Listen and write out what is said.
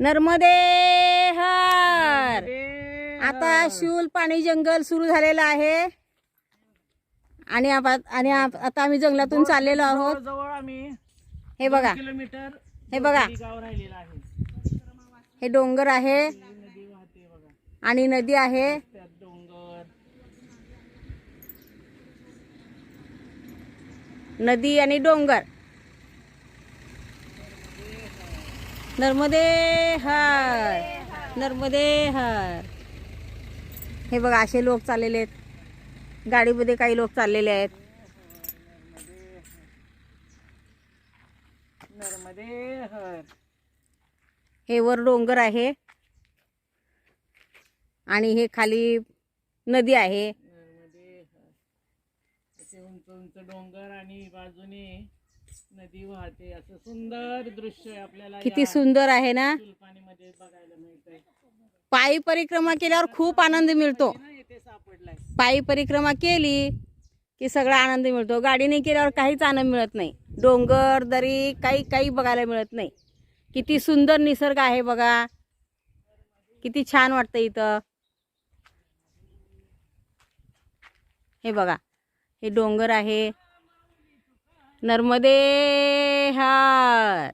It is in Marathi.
नर्मदे हर. आता शूल पाणी जंगल सुरू झालेलं आहे आणि आता आम्ही जंगलातून चाललेलो आहोत. जवळ आम्ही हे बघा, किलोमीटर हे बघा, गाव राहिलेलं आहे. हे डोंगर आहे नदी वाहते बघा, आणि नदी आहे. त्यात डोंगर, नदी आणि डोंगर. नर्मदे हर, नर्मदे हर. हे बघा, असे लोक चाललेले आहेत. गाडीमध्ये काही लोक चाललेले आहेत. नर्मदे हर. हे वर डोंगर आहे आणि हे खाली नदी आहे. नर्मदे हर. असे उंच उंच डोंगर आणि बाजूने नदी वाहते. असं सुंदर दृश्य आपल्याला किती सुंदर आहे ना. पाणीमध्ये बघायला मिळतंय. पायी परिक्रमा केल्यावर खूप आनंद मिळतो. इथे सापडलाय. पायी परिक्रमा केली की सगळा आनंद मिळतो. गाडीने केल्यावर काहीच आनंद मिळत नाही. डोंगर दरी काही बघायला मिळत नाही. किती सुंदर निसर्ग आहे बघा, किती छान वाटतं इथं. हे बघा, हे डोंगर आहे. नर्मदे हर.